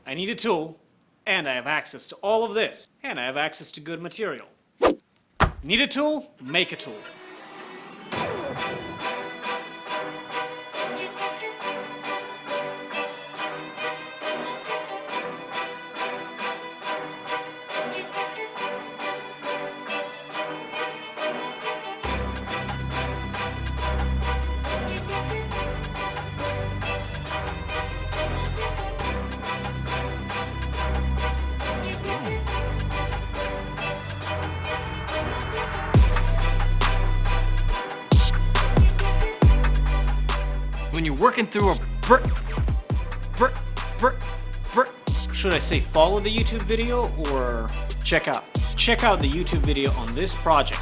I need a tool, and I have access to all of this, and I have access to good material. Need a tool? Make a tool. When you're working through a Should I say follow the YouTube video or check out? Check out the YouTube video on this project.